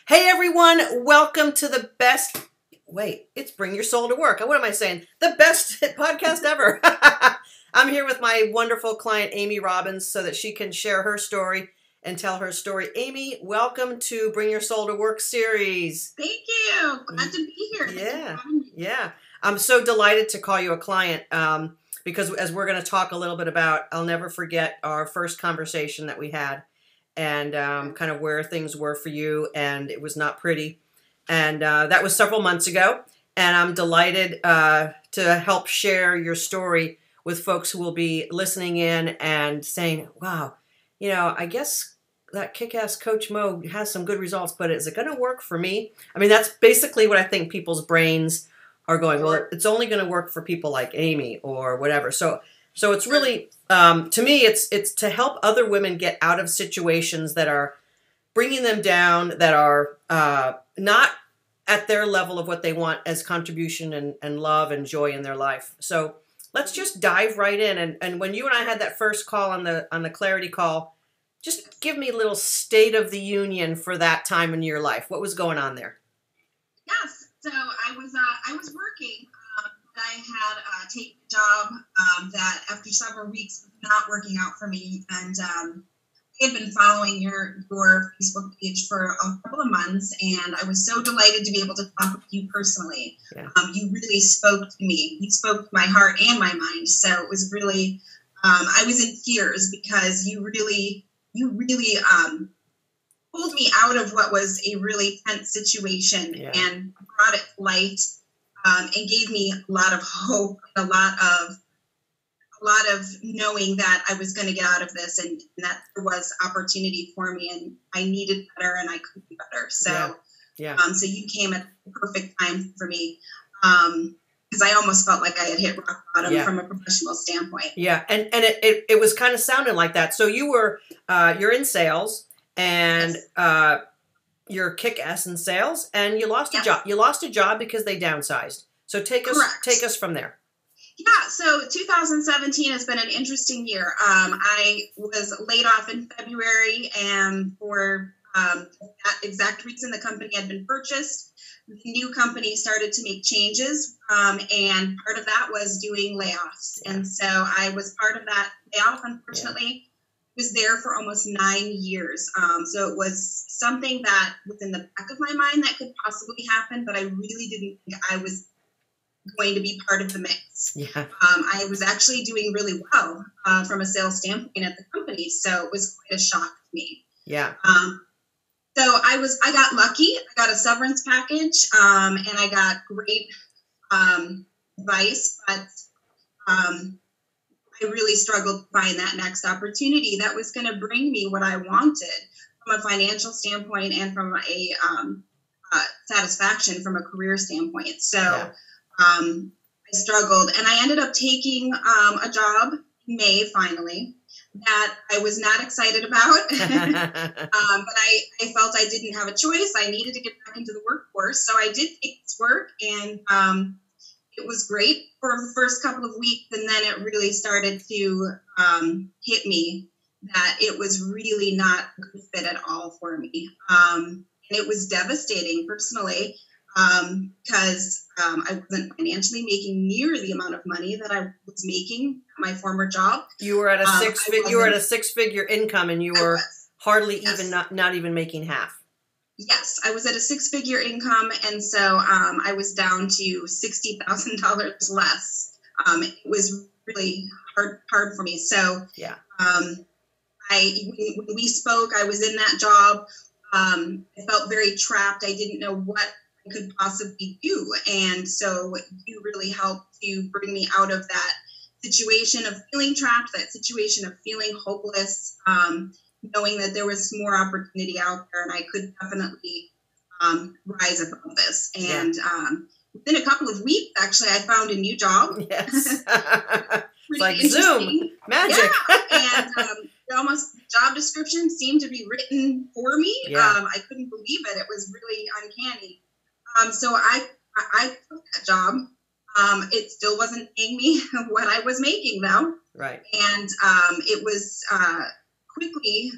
Hey everyone, welcome to the best, it's Bring Your Soul to Work. What am I saying? The best podcast ever. I'm here with my wonderful client, Amy Robbins, so that she can share her story and tell her story. Amy, welcome to Bring Your Soul to Work series. Thank you. Glad to be here. Yeah. I'm so delighted to call you a client because as we're going to talk a little bit about, I'll never forget our first conversation that we had. And kind of where things were for you, and it was not pretty. And that was several months ago, and I'm delighted to help share your story with folks who will be listening in and saying, wow, you know, I guess that kick-ass Coach Mo has some good results, but is it going to work for me? I mean, that's basically what I think people's brains are going, well, it's only going to work for people like Amy or whatever. So it's really, to me, it's to help other women get out of situations that are bringing them down, that are not at their level of what they want as contribution and love and joy in their life. So let's just dive right in. And when you and I had that first call on the Clarity call, just give me a little state of the union for that time in your life. What was going on there? Yes. So I was working. I had taken a job that after several weeks was not working out for me, and I had been following your Facebook page for a couple of months, and I was so delighted to be able to talk with you personally. Yeah. You really spoke to me. You spoke to my heart and my mind. So it was really, I was in tears because you really pulled me out of what was a really tense situation and brought it to light. And gave me a lot of hope, a lot of knowing that I was going to get out of this, and that there was opportunity for me, and I needed better, and I could be better. So, so you came at the perfect time for me, because I almost felt like I had hit rock bottom from a professional standpoint. Yeah, and it was kind of sounding like that. So you're in sales, and you're kick-ass in sales, and you lost a job. You lost a job because they downsized. So take us from there. Yeah, so 2017 has been an interesting year. I was laid off in February, and for that exact reason, the company had been purchased. The new company started to make changes, and part of that was doing layoffs. And so I was part of that layoff, unfortunately. Was there for almost 9 years. So it was something that was in the back of my mind that could possibly happen, but I really didn't think I was going to be part of the mix. Yeah. I was actually doing really well from a sales standpoint at the company, so it was quite a shock to me. Yeah. So I got lucky. I got a severance package, and I got great advice, but I really struggled to find that next opportunity that was going to bring me what I wanted from a financial standpoint and from a satisfaction from a career standpoint. So I struggled, and I ended up taking a job in May finally that I was not excited about, but I felt I didn't have a choice. I needed to get back into the workforce. So I did take this work, and it was great for the first couple of weeks, and then it really started to hit me that it was really not a good fit at all for me. And it was devastating personally because I wasn't financially making near the amount of money that I was making at my former job. You were at a six-figure income, and you were hardly even not even making half. Yes, I was at a six-figure income, and so I was down to $60,000 less. It was really hard for me. So when we spoke, I was in that job. I felt very trapped. I didn't know what I could possibly do, and so you really helped to bring me out of that situation of feeling trapped, that situation of feeling hopeless. Knowing that there was more opportunity out there, and I could definitely rise above this. And within a couple of weeks, actually, I found a new job. Yes. It's like Zoom magic. Yeah. And almost the job description seemed to be written for me. I couldn't believe it. It was really uncanny. So I took that job. It still wasn't paying me what I was making, though. Right. And it was quickly,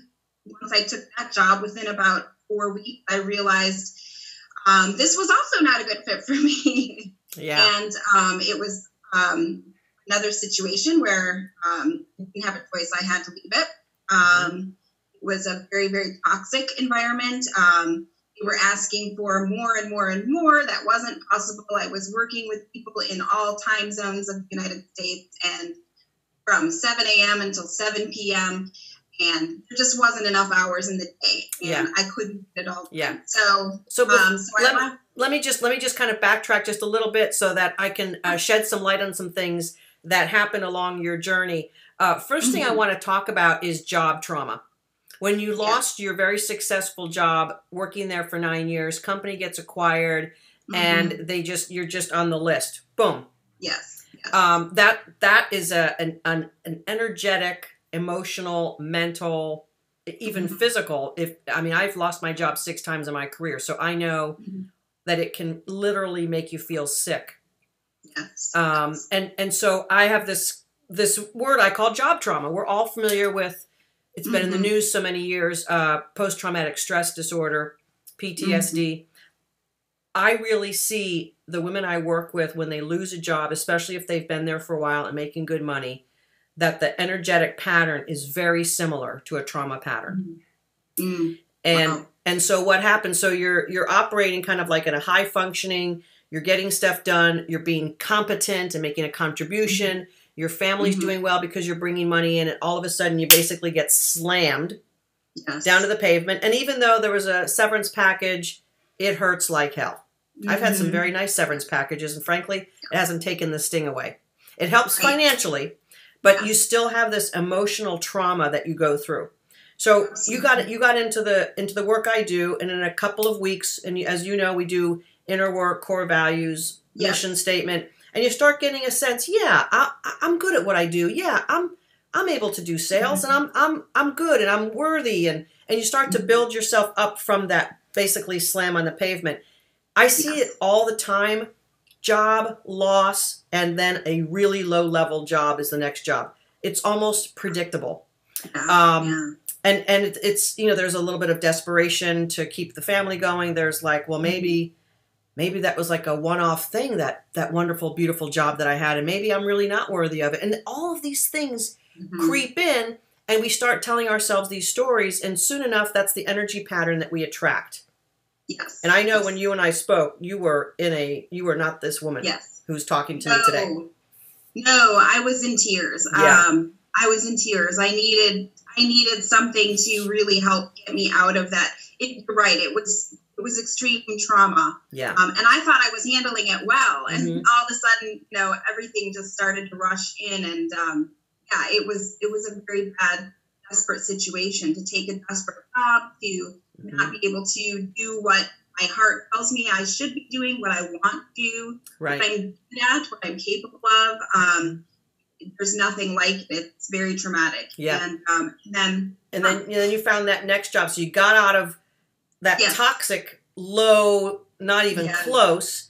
once I took that job, within about 4 weeks, I realized this was also not a good fit for me. Yeah. And it was another situation where I didn't have a choice. I had to leave it. It was a very, very toxic environment. They were asking for more and more and more. That wasn't possible. I was working with people in all time zones of the United States, and from 7 a.m. until 7 p.m. And there just wasn't enough hours in the day, and I couldn't get it all done. So let me just kind of backtrack just a little bit so that I can shed some light on some things that happened along your journey. First thing I want to talk about is job trauma. When you lost your very successful job, working there for 9 years, company gets acquired, and you're just on the list. Boom. Yes. That is an energetic, emotional, mental, even physical. I've lost my job 6 times in my career, so I know that it can literally make you feel sick. Yes. And so I have this word I call job trauma. We're all familiar with. It's been in the news so many years. Post-traumatic stress disorder, PTSD. I really see the women I work with when they lose a job, especially if they've been there for a while and making good money, that the energetic pattern is very similar to a trauma pattern. And so what happens? So you're operating kind of like in a high functioning. You're getting stuff done. You're being competent and making a contribution. Your family's doing well because you're bringing money in, and all of a sudden you basically get slammed down to the pavement. And even though there was a severance package, it hurts like hell. I've had some very nice severance packages, and frankly, it hasn't taken the sting away. It helps financially, but you still have this emotional trauma that you go through. So you got into the work I do, and in a couple of weeks, and as you know, we do inner work, core values, mission statement. And you start getting a sense, I'm good at what I do. Yeah, I'm able to do sales, and I'm good, and I'm worthy, and you start to build yourself up from that basically slam on the pavement. I see it all the time. Job loss, and then a really low level job is the next job. It's almost predictable. And it's there's a little bit of desperation to keep the family going. There's like, well, maybe that was like a one-off thing, that wonderful, beautiful job that I had, and maybe I'm really not worthy of it. And all of these things creep in, and we start telling ourselves these stories, and soon enough, that's the energy pattern that we attract. Yes. And I know when you and I spoke, you were not this woman who's talking to me today. No, I was in tears. I was in tears. I needed something to really help get me out of that. You're right. It was extreme trauma. Yeah. And I thought I was handling it well. And all of a sudden, everything just started to rush in. And it was a very bad, desperate situation, to take a desperate job, to not be able to do what my heart tells me I should be doing, what I want to do, what I'm good at, what I'm capable of. There's nothing like it. It's very traumatic. Yeah. And then you found that next job. So you got out of that toxic, low, not even close,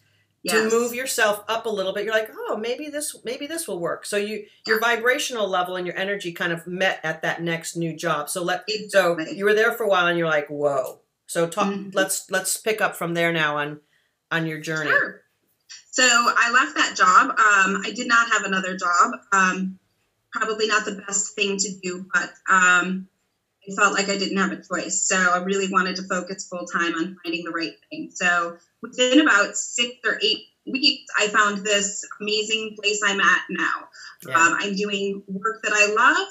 to move yourself up a little bit. You're like, oh, maybe this will work. So your vibrational level and your energy kind of met at that next new job. So you were there for a while, and you're like, whoa. So let's pick up from there now on your journey. Sure. So I left that job. I did not have another job. Probably not the best thing to do, but I felt like I didn't have a choice. So I really wanted to focus full time on finding the right thing. So within about 6 or 8 weeks, I found this amazing place I'm at now. Yeah. I'm doing work that I love.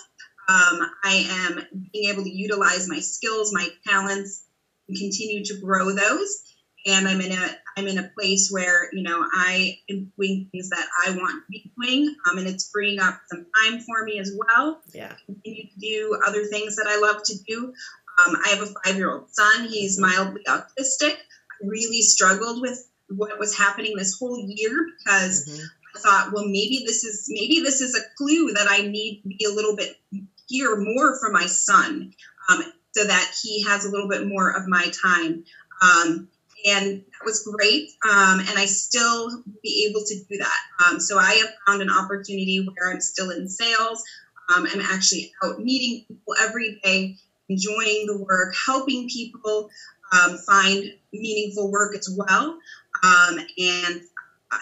I am being able to utilize my skills, my talents, and continue to grow those. And I'm in a place where, I am doing things that I want to be doing. And it's freeing up some time for me as well. Yeah. Continue to do other things that I love to do. I have a 5-year-old son. He's mildly autistic. I really struggled with what was happening this whole year, because I thought, well, maybe this is a clue that I need to be a little bit hear more from my son, so that he has a little bit more of my time. And that was great. And I still be able to do that. So I have found an opportunity where I'm still in sales. I'm actually out meeting people every day, enjoying the work, helping people. find meaningful work as well, and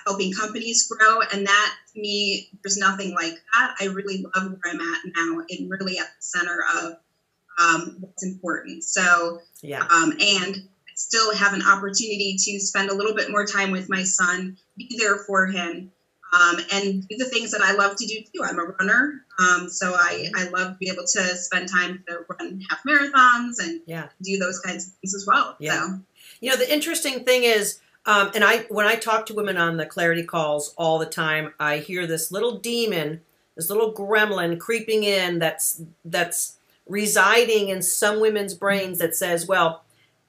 helping companies grow. And that, to me, there's nothing like that. I really love where I'm at now and really at the center of what's important. So, and still have an opportunity to spend a little bit more time with my son, be there for him, and do the things that I love to do too. I'm a runner, so I love to be able to spend time to run half marathons and do those kinds of things as well. Yeah. So, you know, the interesting thing is, and when I talk to women on the clarity calls all the time, I hear this little demon, this little gremlin creeping in that's residing in some women's brains that says, well,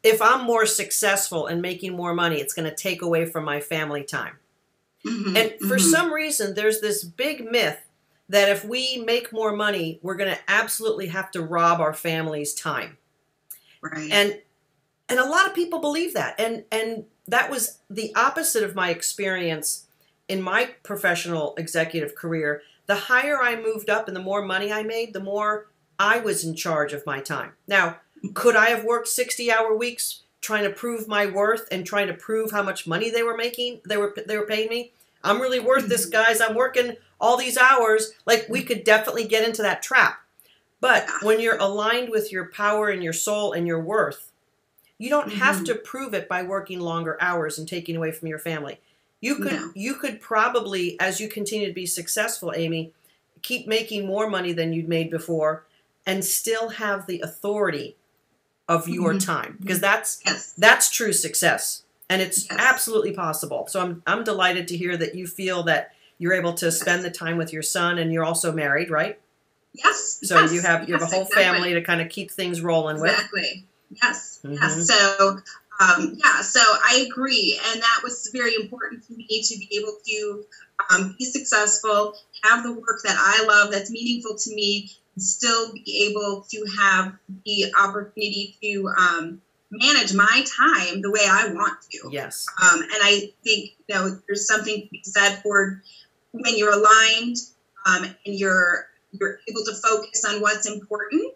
if I'm more successful and making more money, it's going to take away from my family time. And for some reason, there's this big myth that if we make more money, we're going to absolutely have to rob our family's time. Right. And a lot of people believe that. And that was the opposite of my experience in my professional executive career. The higher I moved up and the more money I made, the more I was in charge of my time. Now, could I have worked 60-hour weeks trying to prove my worth and trying to prove how much money they were making? They were paying me. I'm really worth this, guys. I'm working all these hours. Like, we could definitely get into that trap. But when you're aligned with your power and your soul and your worth, you don't have to prove it by working longer hours and taking away from your family. You could probably, as you continue to be successful, Amy, keep making more money than you'd made before and still have the authority of your time, because that's true success, and it's absolutely possible. So I'm delighted to hear that you feel that you're able to spend the time with your son, and you're also married, right? Yes. So you have a whole family to kind of keep things rolling with. Exactly. Yes. Yes. So so I agree, and that was very important to me to be able to be successful, have the work that I love that's meaningful to me, still be able to have the opportunity to manage my time the way I want to. Yes. And I think, there's something to be said for when you're aligned and you're able to focus on what's important.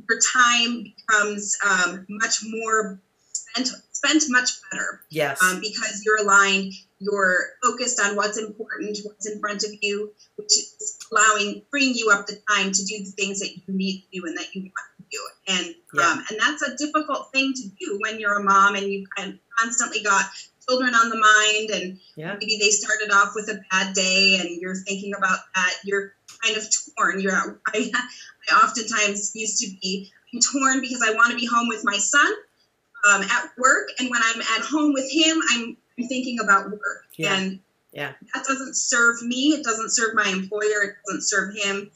Your time becomes much more spent much better. Yes. Because you're aligned, you're focused on what's important, what's in front of you, which is freeing you up the time to do the things that you need to do and that you want to do. And that's a difficult thing to do when you're a mom and you constantly got children on the mind, and maybe they started off with a bad day and you're thinking about that. You're kind of torn. I oftentimes used to be torn because I want to be home with my son at work, and when I'm at home with him, I'm thinking about work. And that doesn't serve me. It doesn't serve my employer. It doesn't serve him.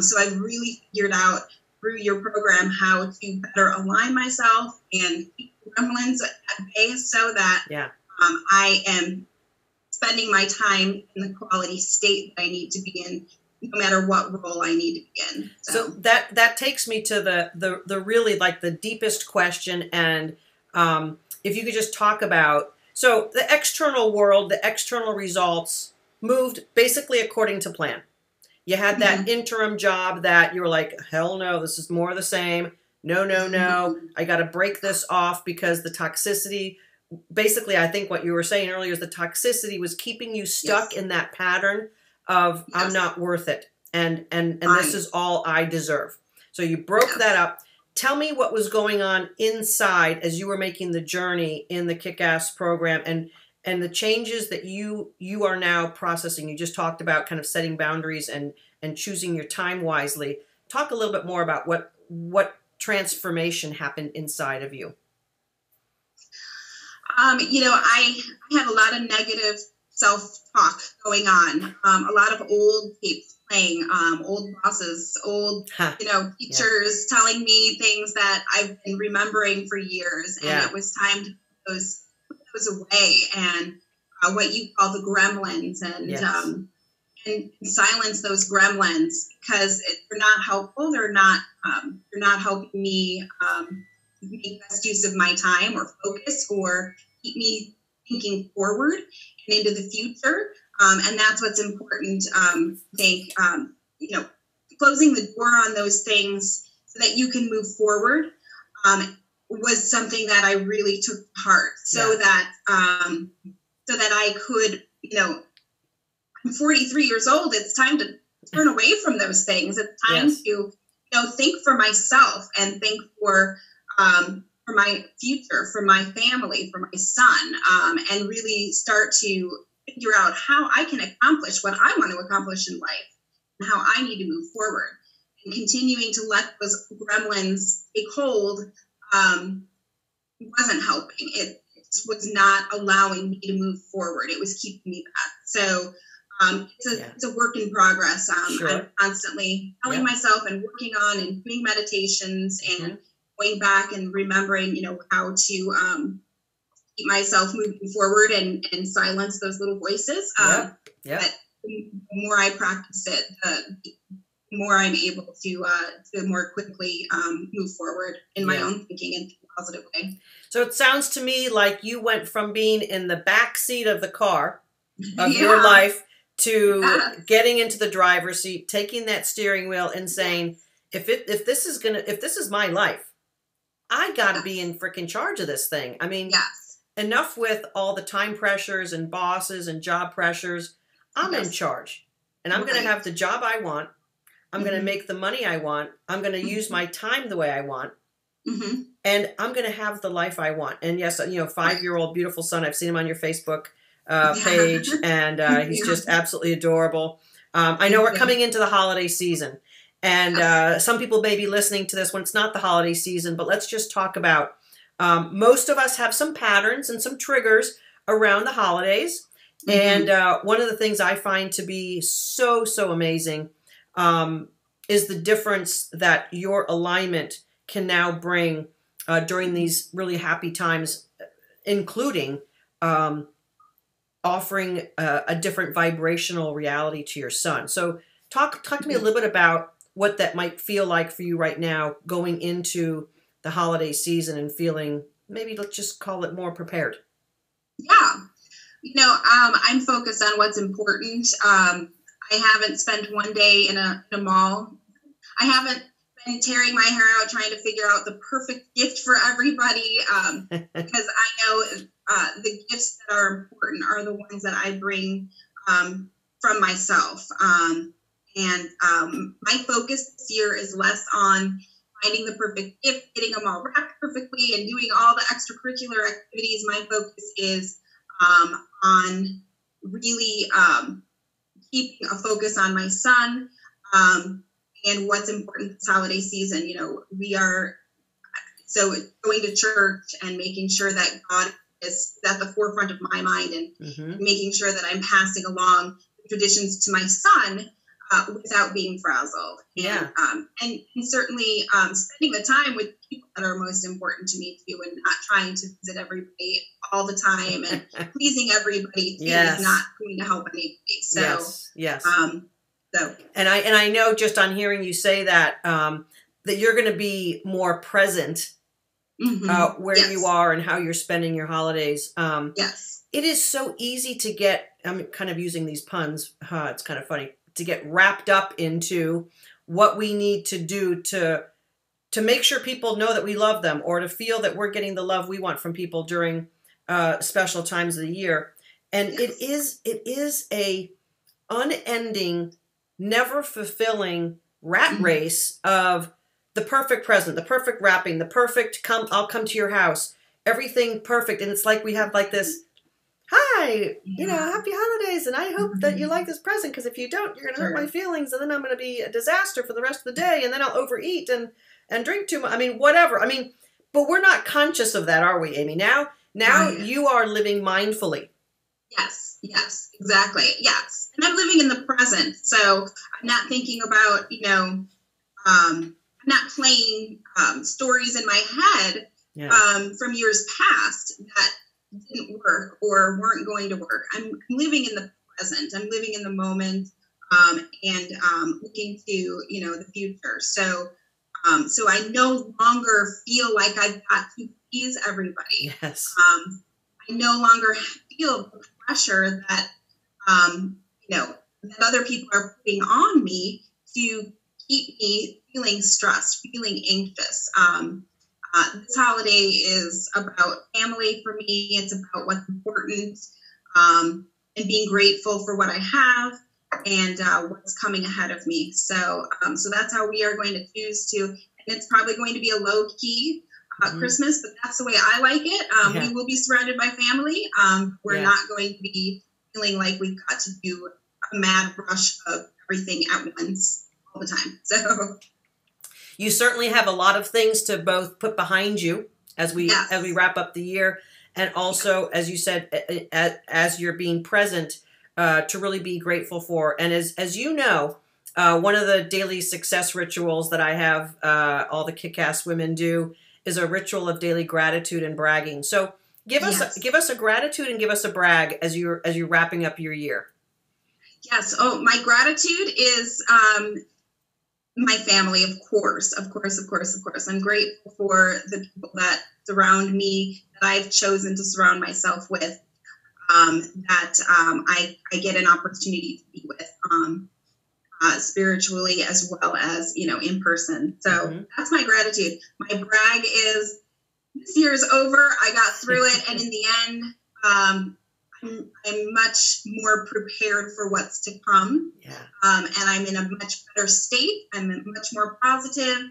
So I've really figured out through your program how to better align myself and keep gremlins at bay so that I am spending my time in the quality state that I need to be in, no matter what role I need to be in. So that takes me to the really like the deepest question, and if you could just talk about, so the external world, the external results moved basically according to plan. You had that interim job that you were like, hell no, this is more of the same. No, I got to break this off because the toxicity, basically I think what you were saying earlier is the toxicity was keeping you stuck in that pattern of I'm not worth it. And this is all I deserve. So you broke that up. Tell me what was going on inside as you were making the journey in the Kick-Ass program and the changes that you are now processing. You just talked about kind of setting boundaries and choosing your time wisely. Talk a little bit more about what transformation happened inside of you. I had a lot of negative self-talk going on, a lot of old tapes playing, old bosses, old, teachers telling me things that I've been remembering for years, and it was time to put those away, and what you call the gremlins, and silence those gremlins, because they're not helpful. They're not helping me make best use of my time or focus or keep me thinking forward and into the future. And that's what's important. I think, closing the door on those things so that you can move forward. was something that I really took to heart, so that I could, I'm 43 years old. It's time to turn away from those things. It's time to, think for myself and think for my future, for my family, for my son, and really start to figure out how I can accomplish what I want to accomplish in life and how I need to move forward. And continuing to let those gremlins take hold wasn't helping. It was not allowing me to move forward. It was keeping me back. So it's a work in progress. I'm constantly telling myself and working on and doing meditations and going back and remembering, how to keep myself moving forward and silence those little voices. But the more I practice it, the more I'm able to more quickly move forward in my own thinking in a positive way. So it sounds to me like you went from being in the back seat of the car of your life to getting into the driver's seat, taking that steering wheel and saying, if this is my life, I got to be in freaking charge of this thing. I mean, enough with all the time pressures and bosses and job pressures. I'm in charge, and I'm going to have the job I want. I'm going to make the money I want. I'm going to use my time the way I want. And I'm going to have the life I want. And yes, 5-year-old beautiful son. I've seen him on your Facebook page, and he's just absolutely adorable. I know we're coming into the holiday season, and some people may be listening to this when it's not the holiday season, but let's just talk about most of us have some patterns and some triggers around the holidays. And one of the things I find to be so amazing is the difference that your alignment can now bring during these really happy times, including offering a different vibrational reality to your son. So talk to me a little bit about what that might feel like for you right now going into the holiday season and feeling, maybe let's just call it, more prepared. I'm focused on what's important. I haven't spent one day in a mall. I haven't been tearing my hair out trying to figure out the perfect gift for everybody, because I know the gifts that are important are the ones that I bring from myself. And my focus this year is less on finding the perfect gift, getting them all wrapped perfectly, and doing all the extracurricular activities. My focus is on really keeping a focus on my son and what's important this holiday season. We are going to church and making sure that God is at the forefront of my mind, and making sure that I'm passing along the traditions to my son without being frazzled. And certainly spending the time with people that are most important to me too, and not trying to visit everybody all the time and pleasing everybody is not going to help anybody. So and I know, just on hearing you say that, that you're going to be more present where you are and how you're spending your holidays. It is so easy to get, I'm kind of using these puns, it's kind of funny, to get wrapped up into what we need to do to make sure people know that we love them, or to feel that we're getting the love we want from people during special times of the year. And it is a unending, never fulfilling rat race of the perfect present, the perfect wrapping, the perfect I'll come to your house, everything perfect. And it's like we have like this, hi, happy holidays, and I hope that you like this present, because if you don't, you're going to hurt my feelings, and then I'm going to be a disaster for the rest of the day, and then I'll overeat and drink too much. I mean, whatever. I mean, but we're not conscious of that, are we, Amy? Now you are living mindfully. Yes, exactly. Yes. And I'm living in the present. So I'm not thinking about, I'm not playing stories in my head from years past that didn't work or weren't going to work. I'm living in the present. I'm living in the moment, and looking to, the future. So I no longer feel like I've got to please everybody. Yes. I no longer feel the pressure that, that other people are putting on me to keep me feeling stressed, feeling anxious. This holiday is about family for me. It's about what's important, and being grateful for what I have and what's coming ahead of me. So that's how we are going to choose to, and it's probably going to be a low key Christmas, but that's the way I like it. We will be surrounded by family. We're not going to be feeling like we've got to do a mad rush of everything at once all the time. So you certainly have a lot of things to both put behind you as we wrap up the year, and also, as you said, as you're being present, to really be grateful for. And as you know, one of the daily success rituals that I have all the kick-ass women do is a ritual of daily gratitude and bragging. So give us a gratitude and give us a brag as you're wrapping up your year. Yes. Oh, my gratitude is my family, of course. I'm grateful for the people that surround me, that I've chosen to surround myself with, that I get an opportunity to be with, spiritually as well as, in person. So that's my gratitude. My brag is this year is over. I got through it. And in the end, I'm much more prepared for what's to come. And I'm in a much better state. I'm much more positive,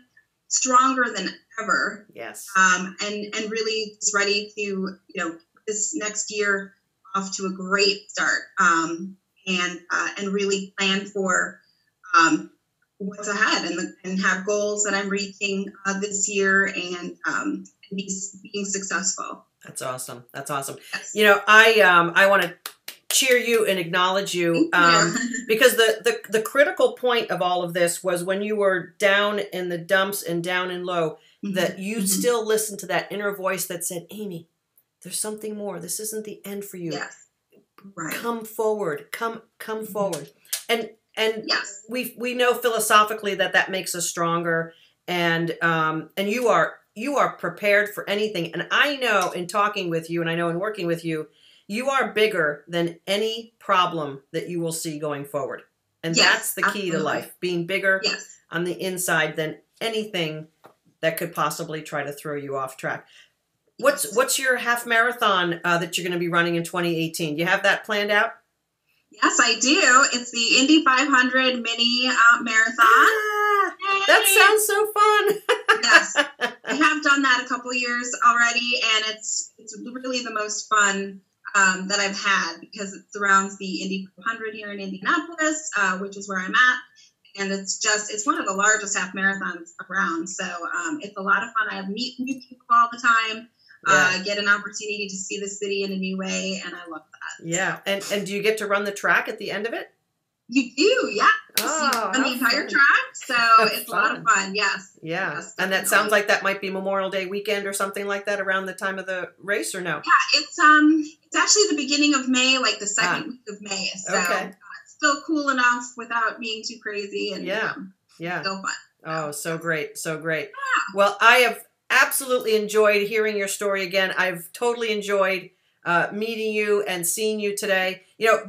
stronger than ever. And really just ready to, this next year off to a great start. And really plan for what's ahead and have goals that I'm reaching this year and being successful. That's awesome. Yes. I want to cheer you and acknowledge you, because the critical point of all of this was when you were down in the dumps and down and low, that you still listened to that inner voice that said, Amy, there's something more. This isn't the end for you. Yes. Right. Come forward. Come forward. And we know philosophically that makes us stronger, and you are prepared for anything. And I know in talking with you, and I know in working with you, you are bigger than any problem that you will see going forward. And that's the key to life, being bigger on the inside than anything that could possibly try to throw you off track. What's your half marathon that you're going to be running in 2018? Do you have that planned out? Yes, I do. It's the Indy 500 mini marathon. That sounds so fun. Yes, I have done that a couple years already, and it's really the most fun that I've had, because it surrounds the Indy 500 here in Indianapolis, which is where I'm at, and it's one of the largest half marathons around. So it's a lot of fun. I meet new people all the time. Get an opportunity to see the city in a new way, and I love that. Yeah, and do you get to run the track at the end of it? You do, yeah. Oh, on the entire track, so it's a lot of fun. Yes. Yeah, and that sounds like that might be Memorial Day weekend or something like that around the time of the race, or no? Yeah, it's actually the beginning of May, like the second week of May. So it's still cool enough without being too crazy, and still fun. Oh, so great. Yeah. Well, I have absolutely enjoyed hearing your story again. I've totally enjoyed meeting you and seeing you today.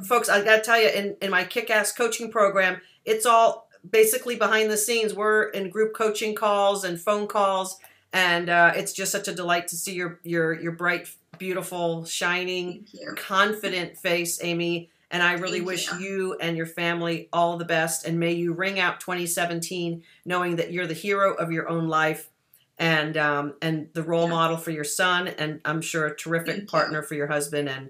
Folks, I got to tell you, in my kick-ass coaching program, it's all basically behind the scenes. We're in group coaching calls and phone calls, and it's just such a delight to see your bright, beautiful, shining, confident face, Amy. And I really wish you and your family all the best, and may you ring out 2017 knowing that you're the hero of your own life, and the role model for your son, and I'm sure a terrific partner for your husband,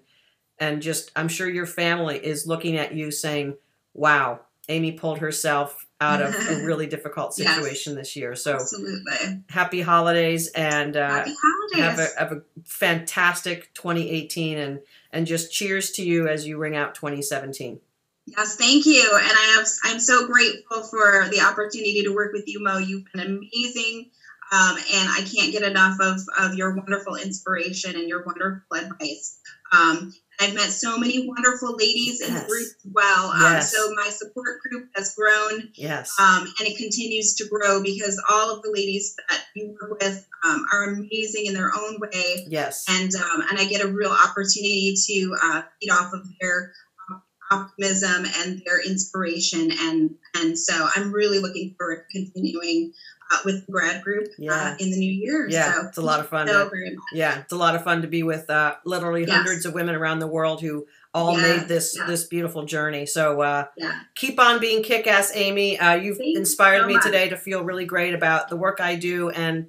and just I'm sure your family is looking at you saying, wow, Amy pulled herself out of a really difficult situation this year. So absolutely. Happy holidays, and happy holidays. Have a fantastic 2018, and just cheers to you as you ring out 2017. Yes, thank you. And I'm so grateful for the opportunity to work with you, Mo. You've been amazing. And I can't get enough of your wonderful inspiration and your wonderful advice. I've met so many wonderful ladies in the group as well. So my support group has grown. And it continues to grow, because all of the ladies that you work with are amazing in their own way. And I get a real opportunity to feed off of their optimism and their inspiration. And so I'm really looking forward to continuing with the grad group Yeah. in the new year. Yeah, so it's a lot of fun. So very much. Yeah, it's a lot of fun to be with literally hundreds of women around the world who all made this beautiful journey. So keep on being kick-ass, Amy. You've inspired me today to feel really great about the work I do and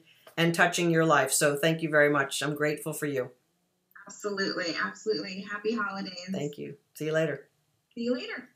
touching your life. So thank you very much. I'm grateful for you. Absolutely. Absolutely. Happy holidays. Thank you. See you later. See you later.